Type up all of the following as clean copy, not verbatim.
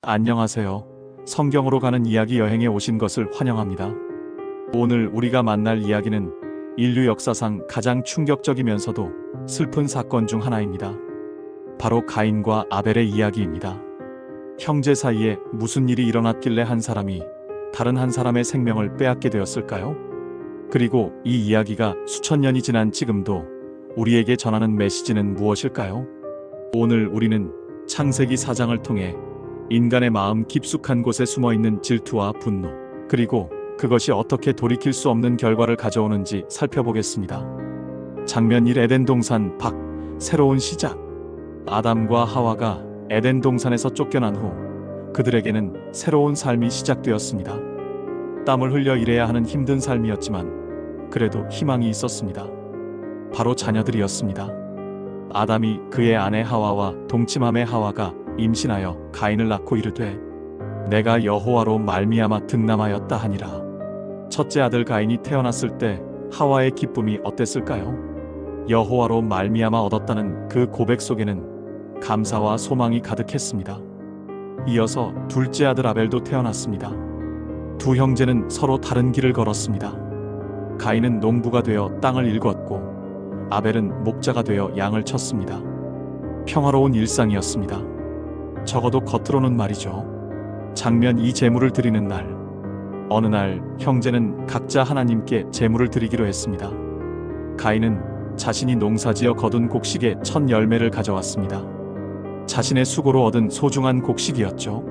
안녕하세요. 성경으로 가는 이야기 여행에 오신 것을 환영합니다. 오늘 우리가 만날 이야기는 인류 역사상 가장 충격적이면서도 슬픈 사건 중 하나입니다. 바로 가인과 아벨의 이야기입니다. 형제 사이에 무슨 일이 일어났길래 한 사람이 다른 한 사람의 생명을 빼앗게 되었을까요? 그리고 이 이야기가 수천 년이 지난 지금도 우리에게 전하는 메시지는 무엇일까요? 오늘 우리는 창세기 4장을 통해 인간의 마음 깊숙한 곳에 숨어있는 질투와 분노, 그리고 그것이 어떻게 돌이킬 수 없는 결과를 가져오는지 살펴보겠습니다. 장면 1. 에덴 동산 밖, 새로운 시작. 아담과 하와가 에덴 동산에서 쫓겨난 후 그들에게는 새로운 삶이 시작되었습니다. 땀을 흘려 일해야 하는 힘든 삶이었지만 그래도 희망이 있었습니다. 바로 자녀들이었습니다. 아담이 그의 아내 하와와 동침함에 하와가 임신하여 가인을 낳고 이르되 내가 여호와로 말미암아 득남하였다 하니라. 첫째 아들 가인이 태어났을 때 하와의 기쁨이 어땠을까요? 여호와로 말미암아 얻었다는 그 고백 속에는 감사와 소망이 가득했습니다. 이어서 둘째 아들 아벨도 태어났습니다. 두 형제는 서로 다른 길을 걸었습니다. 가인은 농부가 되어 땅을 일궜고 아벨은 목자가 되어 양을 쳤습니다. 평화로운 일상이었습니다. 적어도 겉으로는 말이죠. 장면 2. 제물을 드리는 날. 어느 날 형제는 각자 하나님께 제물을 드리기로 했습니다. 가인은 자신이 농사지어 거둔 곡식의 첫 열매를 가져왔습니다. 자신의 수고로 얻은 소중한 곡식이었죠.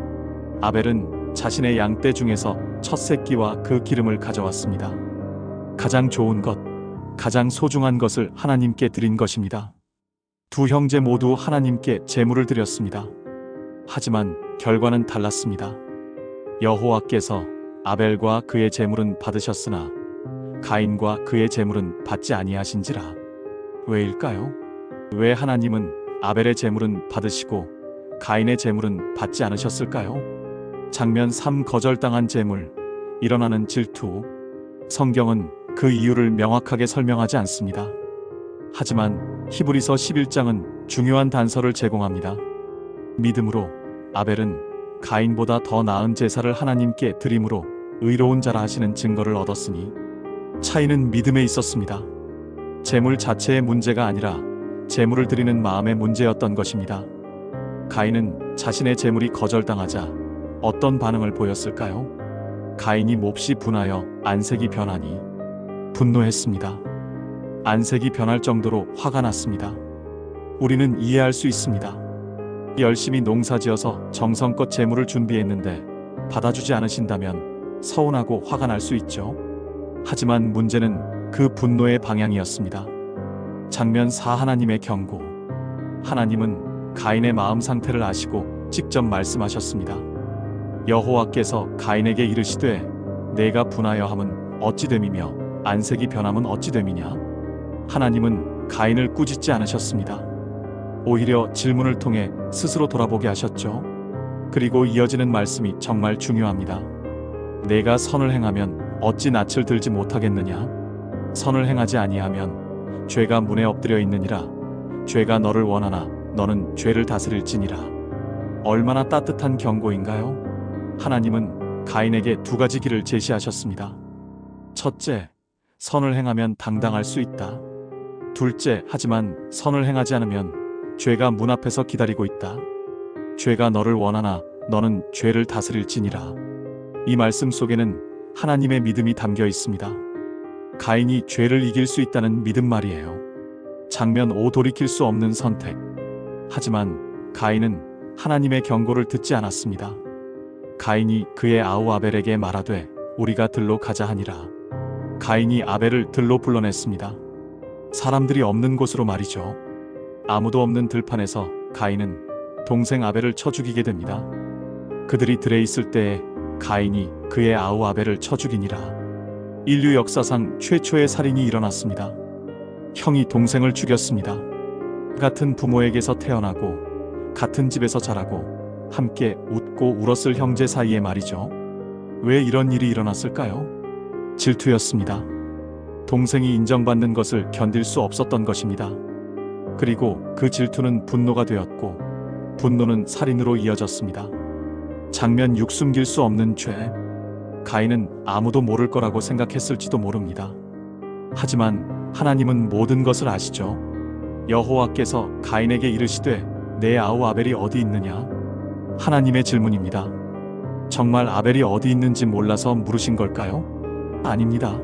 아벨은 자신의 양떼 중에서 첫 새끼와 그 기름을 가져왔습니다. 가장 좋은 것, 가장 소중한 것을 하나님께 드린 것입니다. 두 형제 모두 하나님께 제물을 드렸습니다. 하지만 결과는 달랐습니다. 여호와께서 아벨과 그의 제물은 받으셨으나 가인과 그의 제물은 받지 아니하신지라. 왜일까요? 왜 하나님은 아벨의 제물은 받으시고 가인의 제물은 받지 않으셨을까요? 장면 3. 거절당한 제물, 일어나는 질투. 성경은 그 이유를 명확하게 설명하지 않습니다. 하지만 히브리서 11장은 중요한 단서를 제공합니다. 믿음으로 아벨은 가인보다 더 나은 제사를 하나님께 드림으로 의로운 자라 하시는 증거를 얻었으니 차이는 믿음에 있었습니다. 제물 자체의 문제가 아니라 제물을 드리는 마음의 문제였던 것입니다. 가인은 자신의 제물이 거절당하자 어떤 반응을 보였을까요? 가인이 몹시 분하여 안색이 변하니 분노했습니다. 안색이 변할 정도로 화가 났습니다. 우리는 이해할 수 있습니다. 열심히 농사지어서 정성껏 제물을 준비했는데 받아주지 않으신다면 서운하고 화가 날 수 있죠. 하지만 문제는 그 분노의 방향이었습니다. 장면 4. 하나님의 경고. 하나님은 가인의 마음 상태를 아시고 직접 말씀하셨습니다. 여호와께서 가인에게 이르시되 내가 분하여 함은 어찌 됨이며 안색이 변함은 어찌 됨이냐. 하나님은 가인을 꾸짖지 않으셨습니다. 오히려 질문을 통해 스스로 돌아보게 하셨죠. 그리고 이어지는 말씀이 정말 중요합니다. 내가 선을 행하면 어찌 낯을 들지 못하겠느냐. 선을 행하지 아니하면 죄가 문에 엎드려 있느니라. 죄가 너를 원하나 너는 죄를 다스릴지니라. 얼마나 따뜻한 경고인가요? 하나님은 가인에게 두 가지 길을 제시하셨습니다. 첫째, 선을 행하면 당당할 수 있다. 둘째, 하지만 선을 행하지 않으면 죄가 문 앞에서 기다리고 있다. 죄가 너를 원하나 너는 죄를 다스릴지니라. 이 말씀 속에는 하나님의 믿음이 담겨 있습니다. 가인이 죄를 이길 수 있다는 믿음 말이에요. 장면 5. 돌이킬 수 없는 선택. 하지만 가인은 하나님의 경고를 듣지 않았습니다. 가인이 그의 아우 아벨에게 말하되 우리가 들로 가자 하니라. 가인이 아벨을 들로 불러냈습니다. 사람들이 없는 곳으로 말이죠. 아무도 없는 들판에서 가인은 동생 아벨을 쳐 죽이게 됩니다. 그들이 들에 있을 때에 가인이 그의 아우 아벨을 쳐 죽이니라. 인류 역사상 최초의 살인이 일어났습니다. 형이 동생을 죽였습니다. 같은 부모에게서 태어나고 같은 집에서 자라고 함께 웃고 울었을 형제 사이에 말이죠. 왜 이런 일이 일어났을까요? 질투였습니다. 동생이 인정받는 것을 견딜 수 없었던 것입니다. 그리고 그 질투는 분노가 되었고 분노는 살인으로 이어졌습니다. 장면 6 숨길 수 없는 죄. 가인은 아무도 모를 거라고 생각했을지도 모릅니다. 하지만 하나님은 모든 것을 아시죠. 여호와께서 가인에게 이르시되 내 아우 아벨이 어디 있느냐? 하나님의 질문입니다. 정말 아벨이 어디 있는지 몰라서 물으신 걸까요? 아닙니다.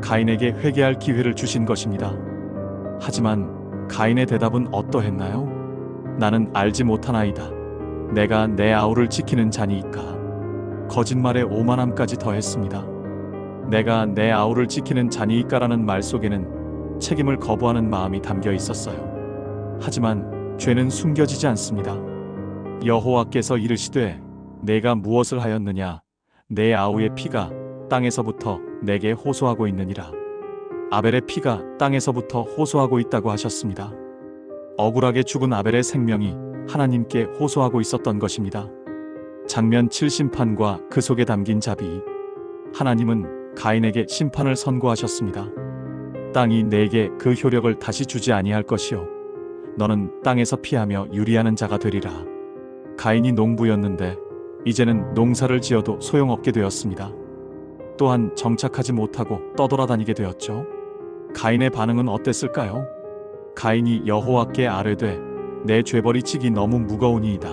가인에게 회개할 기회를 주신 것입니다. 하지만 가인의 대답은 어떠했나요? 나는 알지 못하나이다. 내가 내 아우를 지키는 자니이까. 거짓말의 오만함까지 더했습니다. 내가 내 아우를 지키는 자니이까라는 말 속에는 책임을 거부하는 마음이 담겨 있었어요. 하지만 죄는 숨겨지지 않습니다. 여호와께서 이르시되 내가 무엇을 하였느냐? 내 아우의 피가 땅에서부터 내게 호소하고 있느니라. 아벨의 피가 땅에서부터 호소하고 있다고 하셨습니다. 억울하게 죽은 아벨의 생명이 하나님께 호소하고 있었던 것입니다. 장면 7 심판과 그 속에 담긴 자비. 하나님은 가인에게 심판을 선고하셨습니다. 땅이 내게 그 효력을 다시 주지 아니할 것이요 너는 땅에서 피하며 유리하는 자가 되리라. 가인이 농부였는데 이제는 농사를 지어도 소용없게 되었습니다. 또한 정착하지 못하고 떠돌아다니게 되었죠. 가인의 반응은 어땠을까요? 가인이 여호와께 아뢰되 내 죄벌이 칙이 너무 무거우니이다.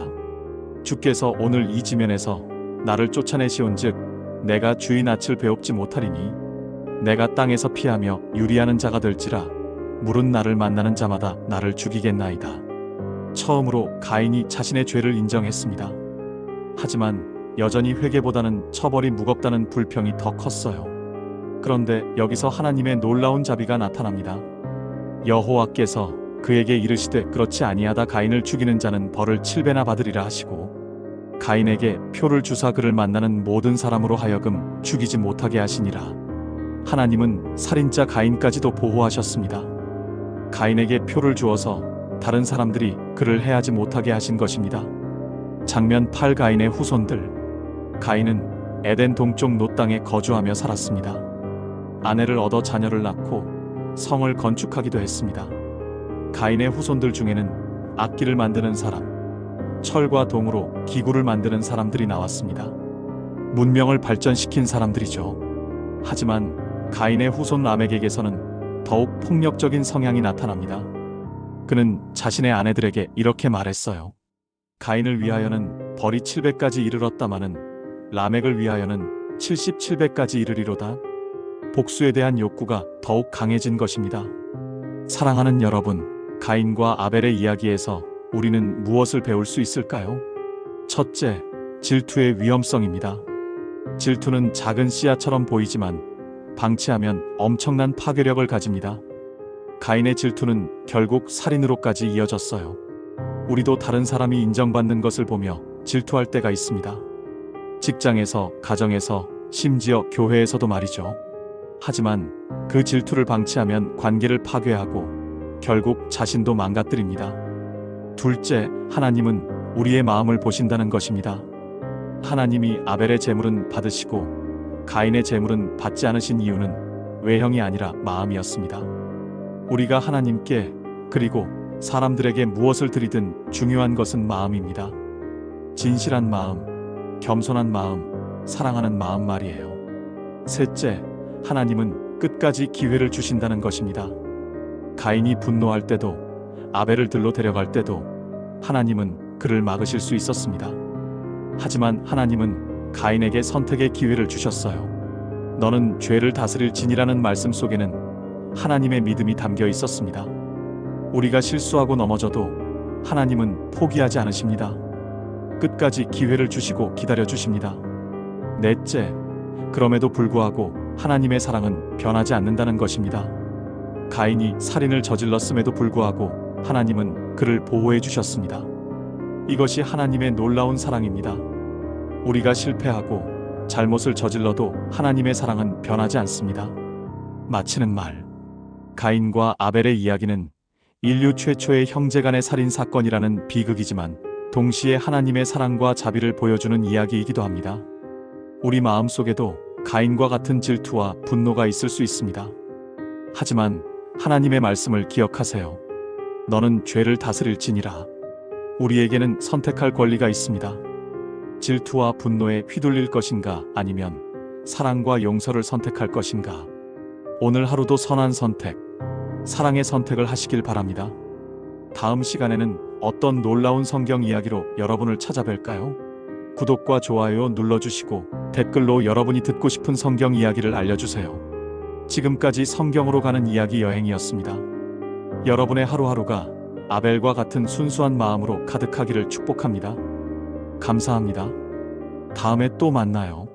주께서 오늘 이 지면에서 나를 쫓아내시온즉 내가 주의 낯을 배웁지 못하리니 내가 땅에서 피하며 유리하는 자가 될지라 물은 나를 만나는 자마다 나를 죽이겠나이다. 처음으로 가인이 자신의 죄를 인정했습니다. 하지만 여전히 회개보다는 처벌이 무겁다는 불평이 더 컸어요. 그런데 여기서 하나님의 놀라운 자비가 나타납니다. 여호와께서 그에게 이르시되 그렇지 아니하다. 가인을 죽이는 자는 벌을 7배나 받으리라 하시고 가인에게 표를 주사 그를 만나는 모든 사람으로 하여금 죽이지 못하게 하시니라. 하나님은 살인자 가인까지도 보호하셨습니다. 가인에게 표를 주어서 다른 사람들이 그를 해하지 못하게 하신 것입니다. 장면 8 가인의 후손들. 가인은 에덴 동쪽 놋 땅에 거주하며 살았습니다. 아내를 얻어 자녀를 낳고 성을 건축하기도 했습니다. 가인의 후손들 중에는 악기를 만드는 사람, 철과 동으로 기구를 만드는 사람들이 나왔습니다. 문명을 발전시킨 사람들이죠. 하지만 가인의 후손 라멕에게서는 더욱 폭력적인 성향이 나타납니다. 그는 자신의 아내들에게 이렇게 말했어요. 가인을 위하여는 벌이 700까지 이르렀다마는 라멕을 위하여는 77배까지 이르리로다. 복수에 대한 욕구가 더욱 강해진 것입니다. 사랑하는 여러분, 가인과 아벨의 이야기에서 우리는 무엇을 배울 수 있을까요? 첫째, 질투의 위험성입니다. 질투는 작은 씨앗처럼 보이지만 방치하면 엄청난 파괴력을 가집니다. 가인의 질투는 결국 살인으로까지 이어졌어요. 우리도 다른 사람이 인정받는 것을 보며 질투할 때가 있습니다. 직장에서, 가정에서, 심지어 교회에서도 말이죠. 하지만 그 질투를 방치하면 관계를 파괴하고 결국 자신도 망가뜨립니다. 둘째, 하나님은 우리의 마음을 보신다는 것입니다. 하나님이 아벨의 제물은 받으시고 가인의 제물은 받지 않으신 이유는 외형이 아니라 마음이었습니다. 우리가 하나님께 그리고 사람들에게 무엇을 드리든 중요한 것은 마음입니다. 진실한 마음, 겸손한 마음, 사랑하는 마음 말이에요. 셋째, 하나님은 끝까지 기회를 주신다는 것입니다. 가인이 분노할 때도 아벨을 들로 데려갈 때도 하나님은 그를 막으실 수 있었습니다. 하지만 하나님은 가인에게 선택의 기회를 주셨어요. 너는 죄를 다스릴 진이라는 말씀 속에는 하나님의 믿음이 담겨 있었습니다. 우리가 실수하고 넘어져도 하나님은 포기하지 않으십니다. 끝까지 기회를 주시고 기다려 주십니다. 넷째, 그럼에도 불구하고 하나님의 사랑은 변하지 않는다는 것입니다. 가인이 살인을 저질렀음에도 불구하고 하나님은 그를 보호해 주셨습니다. 이것이 하나님의 놀라운 사랑입니다. 우리가 실패하고 잘못을 저질러도 하나님의 사랑은 변하지 않습니다. 마치는 말. 가인과 아벨의 이야기는 인류 최초의 형제간의 살인 사건이라는 비극이지만 동시에 하나님의 사랑과 자비를 보여주는 이야기이기도 합니다. 우리 마음속에도 가인과 같은 질투와 분노가 있을 수 있습니다. 하지만 하나님의 말씀을 기억하세요. 너는 죄를 다스릴지니라. 우리에게는 선택할 권리가 있습니다. 질투와 분노에 휘둘릴 것인가 아니면 사랑과 용서를 선택할 것인가. 오늘 하루도 선한 선택, 사랑의 선택을 하시길 바랍니다. 다음 시간에는 어떤 놀라운 성경 이야기로 여러분을 찾아뵐까요? 구독과 좋아요 눌러주시고 댓글로 여러분이 듣고 싶은 성경 이야기를 알려주세요. 지금까지 성경으로 가는 이야기 여행이었습니다. 여러분의 하루하루가 아벨과 같은 순수한 마음으로 가득하기를 축복합니다. 감사합니다. 다음에 또 만나요.